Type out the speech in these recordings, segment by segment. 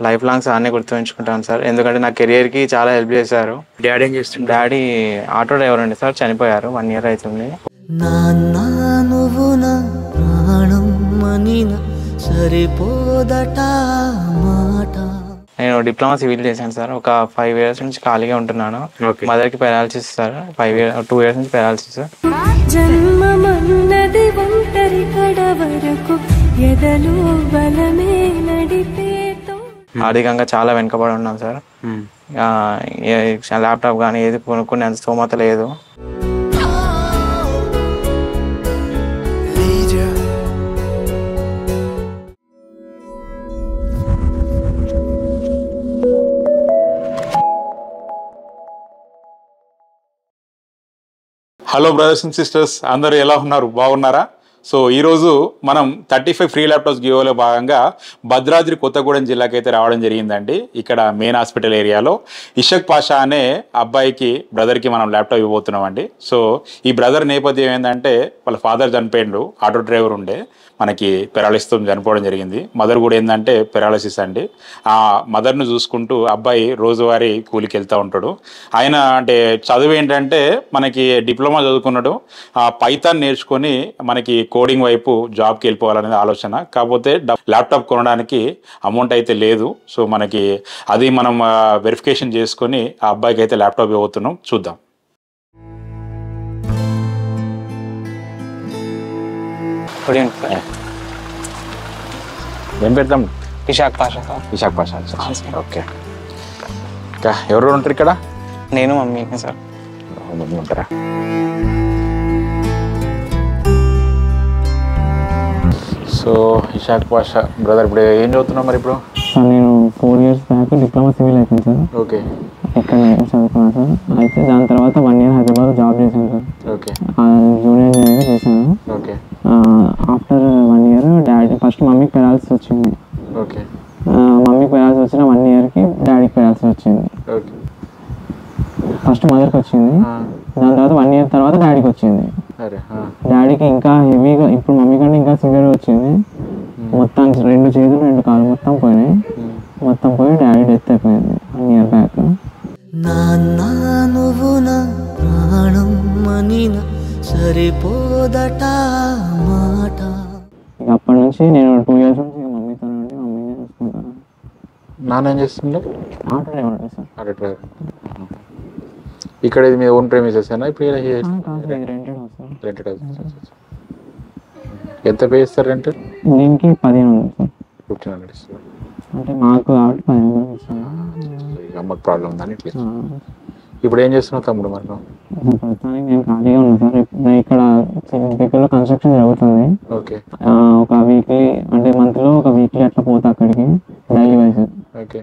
Life long సార్ని గుర్తుంచుకుంటాను సార్. ఎందుకంటే నా కెరియర్కి చాలా హెల్ప్ చేశారు. డాడీ ఏం చేస్తుంటారు? డాడీ ఆటో డ్రైవర్ అండి సార్, చనిపోయారు 1 year అవుతుంది. నేను డిప్లొమా సివిల్ చేశాను సార్. ఒక 5 years నుంచి ఖాళీగా ఉంటున్నాను. మదర్కి పెరాలసిస్ సార్, 2 years నుంచి పెరాలసిస్. ఆర్థికంగా చాలా వెనుకబడి ఉన్నాం సార్. ల్యాప్టాప్ కానీ ఏది కొనుక్కునే అంత స్తోమత లేదు. హలో బ్రదర్స్ అండ్ సిస్టర్స్, అందరూ ఎలా ఉన్నారు? బాగున్నారా? సో ఈరోజు మనం 35 ఫ్రీ ల్యాప్టాప్స్ గివ్వేలో భాగంగా భద్రాద్రి కొత్తగూడెం జిల్లాకి అయితే రావడం జరిగిందండి. ఇక్కడ మెయిన్ హాస్పిటల్ ఏరియాలో ఇషక్ పాషా అనే అబ్బాయికి బ్రదర్కి మనం ల్యాప్టాప్ ఇవ్వబోతున్నామండి. సో ఈ బ్రదర్ నేపథ్యం ఏంటంటే వాళ్ళ ఫాదర్ చనిపోయిండు, ఆటో డ్రైవర్ ఉండే, మనకి పెరాలసిస్తో చనిపోవడం జరిగింది. మదర్ కూడా ఏంటంటే పెరాలసిస్ అండి. ఆ మదర్ను చూసుకుంటూ అబ్బాయి రోజువారీ కూలికి వెళ్తూ ఉంటాడు. ఆయన అంటే చదువు ఏంటంటే మనకి డిప్లొమా చదువుకున్నాడు, పైథాన్ నేర్చుకొని మనకి కోడింగ్ వైపు జాబ్కి వెళ్ళిపోవాలనేది ఆలోచన. కాకపోతే ల్యాప్టాప్ కొనడానికి అమౌంట్ అయితే లేదు. సో మనకి అది మనం వెరిఫికేషన్ చేసుకొని ఆ అబ్బాయికి అయితే ల్యాప్టాప్ ఇవ్వబోతున్నాం. చూద్దాం. ఏం పెడతాం? ఇషాక్ పాషా సార్. ఇషాక్ పాషా. ఓకే. ఇంకా ఎవరు ఉంటారు ఇక్కడ? నేను, మమ్మీ సార్. మమ్మీ ఉంటారా? సో ఇషాక్ పాషా బ్రదర్ ఇప్పుడు ఏం చదువుతున్నావు మరి ఇప్పుడు? సార్ నేను 4 years బ్యాక్ డిప్లొమా సివిల్ అయిపోయింది సార్. ఓకే. ఇక్కడ చదువుకున్నాను సార్. అయితే దాని తర్వాత 1 year హైదరాబాద్ జాబ్ చేశాను సార్. ఓకే. జూనియర్ ఇంజనీర్గా చేశాను. Okay. After 1 year daddy first మమ్మీకి పెరాలసిస్ వచ్చింది. ఓకే. మమ్మీకి పెరాలసిస్ వచ్చిన 1 yearకి డాడీకి పెరాలసిస్ వచ్చింది. ఓకే. ఫస్ట్ మదర్కి వచ్చింది, దాని తర్వాత 1 year తర్వాత డాడీకి వచ్చింది. డాడీకి ఇంకా హెవీగా, ఇప్పుడు మమ్మీ కంటే ఇంకా సివియర్గా వచ్చింది. మొత్తం 2 చేతులు 2 కాళ్ళు మొత్తం పోయినాయి. మొత్తం పోయి డాడీ డెత్ అయిపోయింది 1 year బ్యాక్. అప్పటి నుంచి నేను 2 years నుంచి మమ్మీతో ఉండి మమ్మీని చూసుకుంటాను. నాన్న ఏం చేస్తుండే? Auto driver sir. Auto driver. ఇక్కడ ఇది మీ ఓన్ ప్రెమిసెస్ ఏనా? ఇప్పుడు రెంటెడ్ హౌస్. ఎంత పే చేస్తారు రెంట్? దీనికి 1500 సార్. 1500 ఇస్తారు. అంటే మాకు కాబట్టి 1500 ఇస్తాను. అమ్మకి ప్రాబ్లం ఉందని ఇట్లా. ఇప్పుడు ఏం చేస్తున్నావు తమ్ముడు? మరి ప్రస్తుతానికి నేను ఖాళీగా ఉన్నాను సార్. ఇక్కడ దగ్గరలో కన్స్ట్రక్షన్ జరుగుతుంది. ఓకే. ఒక వీక్లీ అంటే మంత్లో ఒక వీక్లీ అట్లా పోతా అక్కడికి, డైలీ వైజ్. ఓకే.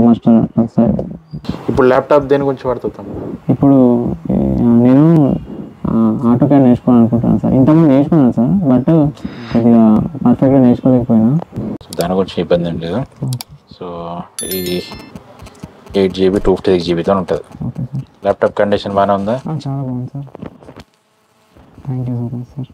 మాస్టర్ అట్లా సార్. ఇప్పుడు ల్యాప్టాప్ దేని గురించి వాడుతాం? ఇప్పుడు నేను ఆటో క్యాడ్ నేర్చుకోవాలనుకుంటున్నాను సార్. ఇంతకుముందు నేర్చుకున్నాను సార్, బట్ కొద్దిగా పర్ఫెక్ట్గా నేర్చుకోలేకపోయినా. దాని గురించి ఇబ్బంది ఏం లేదు. సో ఈ 8 GB 256 GB తో ఉంటుంది. ల్యాప్టాప్ కండిషన్ బాగానే ఉందా? చాలా బాగుంది sir. Thank you so much sir.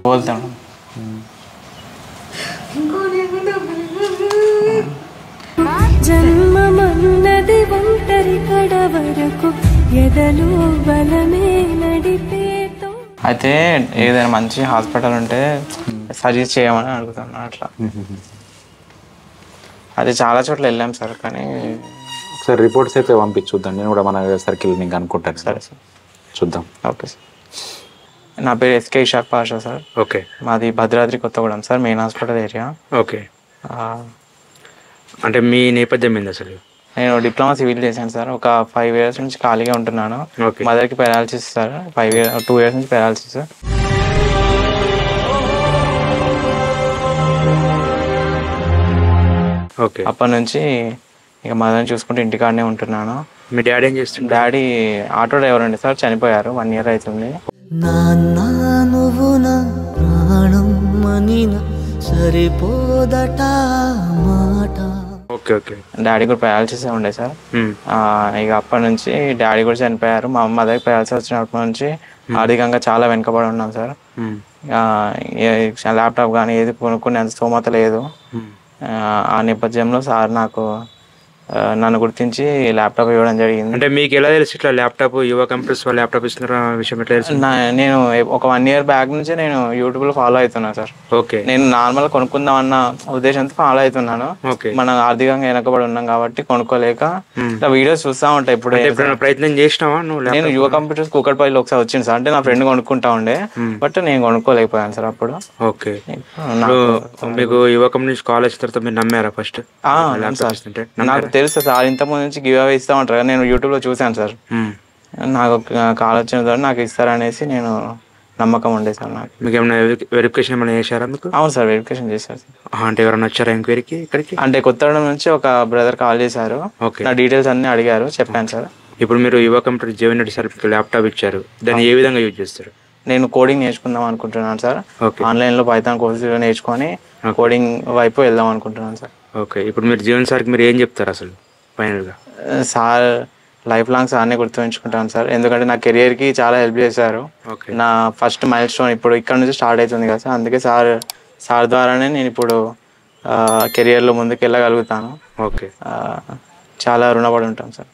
बोलता జన్మమన్నది ఒంటరి కడ వరకు ఎదలు బలమే నడిపేతో. అయితే ఏదైనా మంచి హాస్పిటల్ ఉంటే సజెస్ట్ చేయమని అడుగుతాను అట్లా. అది చాలా చోట్ల వెళ్ళాం సార్, కానీ ఒకసారి రిపోర్ట్స్ అయితే పంపించుద్దాం. నేను కూడా మన సర్కిల్ నీకు అనుకుంటాను. సరే సార్, చూద్దాం. Okay sir. నా పేరు SK Ishaq Pasha sir. Okay. మాది Bhadradri Kothagudem sir, main hospital area. Okay. అంటే మీ నేపథ్యం ఏంది అసలు? నేను డిప్లొమా సివిల్ చేశాను సార్. ఒక 5 years నుంచి ఖాళీగా ఉంటున్నాను. మదర్కి పెరాలసిస్ సార్, 2 years నుంచి పెరాలసిస్. ఓకే. అప్పటి నుంచి ఇక మదర్ని చూసుకుంటూ ఇంటికాడనే ఉంటున్నాను. మీ డాడీ ఏం చేస్తుంది? డాడీ ఆటో డ్రైవర్ అండి సార్, చనిపోయారు 1 year అవుతుంది. ఓకే. ఓకే. డాడీ కూడా పెరాలసిస్ ఉండే సార్. ఇక అప్పటి నుంచి డాడీ కూడా చనిపోయారు. మా మదర్కి పెరాలసిస్ వచ్చినప్పటి నుంచి ఆర్థికంగా చాలా వెనుకబడి ఉన్నాం సార్. ల్యాప్టాప్ కానీ ఏది కొనుక్కునేంత స్తోమత లేదు. ఆ నేపథ్యంలో సార్ నన్ను గుర్తించి ల్యాప్టాప్ ఇవ్వడం జరిగింది. అంటే మీకు ఎలా తెలుసు ఇట్లా ల్యాప్టాప్ యువ కంపెనీస్ వాళ్ళు ల్యాప్టాప్ ఇస్తున్న విషయం ఎట్లా తెలుసు? నేను ఒక 1 year బ్యాక్ నుంచి నేను యూట్యూబ్లో ఫాలో అవుతున్నాను సార్. ఓకే. నేను నార్మల్ కొనుక్కుందాం అన్న ఉద్దేశంతో ఫాలో అవుతున్నాను. మనం ఆర్థికంగా వెనకబడి ఉన్నాం కాబట్టి కొనుక్కోలేక ఇట్లా వీడియోస్ చూస్తూ ఉంటాయి. ఇప్పుడు ప్రయత్నం చేసినావా నువ్వు? నేను యువ కంప్యూటర్స్ కూకట్పల్లిలో ఒకసారి వచ్చింది సార్. అంటే నా ఫ్రెండ్ కొనుక్కుంటా ఉండే, బట్ నేను కొనుక్కోలేకపోయాను సార్ అప్పుడు. ఓకే. మీకు యువ కంపెనీస్ కాల్ వచ్చిన తర్వాత మీరు నమ్మారా ఫస్ట్? నాకు తెలుసు సార్, ఇంతకుముందు నుంచి గివ్ అవే ఇస్తా ఉంటారు. నేను యూట్యూబ్లో చూశాను సార్. నాకు కాల్ వచ్చిన తర్వాత నాకు ఇస్తారనేసి నేను నమ్మకం ఉండే సార్. నాకు మీకు ఏమైనా వెరిఫికేషన్ ఏమైనా చేశారా మీకు? అవును సార్, వెరిఫికేషన్ చేశారు సార్. అంటే ఎవరైనా వచ్చారా ఎంక్వైరీకి ఇక్కడికి? అంటే కొత్తగూడెం నుంచి ఒక బ్రదర్ కాల్ చేశారు. నా డీటెయిల్స్ అన్ని అడిగారు, చెప్పాను సార్. ఇప్పుడు మీరు యువ computer Jeevan Reddy sir laptop ఇచ్చారు, దాన్ని ఏ విధంగా యూజ్ చేస్తారు? నేను కోడింగ్ నేర్చుకుందాం అనుకుంటున్నాను సార్. ఆన్లైన్లో పైథాన్ కోర్సు నేర్చుకొని కోడింగ్ వైపు వెళ్దాం అనుకుంటున్నాను సార్. ఓకే. ఇప్పుడు మీరు జీవన్ సార్కి మీరు ఏం చెప్తారు అసలు ఫైనల్గా? సార్ లైఫ్ లాంగ్ సార్నే గుర్తుంచుకుంటాను సార్. ఎందుకంటే నా కెరియర్కి చాలా హెల్ప్ చేశారు. నా ఫస్ట్ మైల్ స్టోన్ ఇప్పుడు ఇక్కడ నుంచి స్టార్ట్ అవుతుంది కదా సార్. అందుకే సార్ ద్వారానే నేను ఇప్పుడు కెరియర్లో ముందుకు వెళ్ళగలుగుతాను. ఓకే. చాలా రుణపడి ఉంటాను సార్.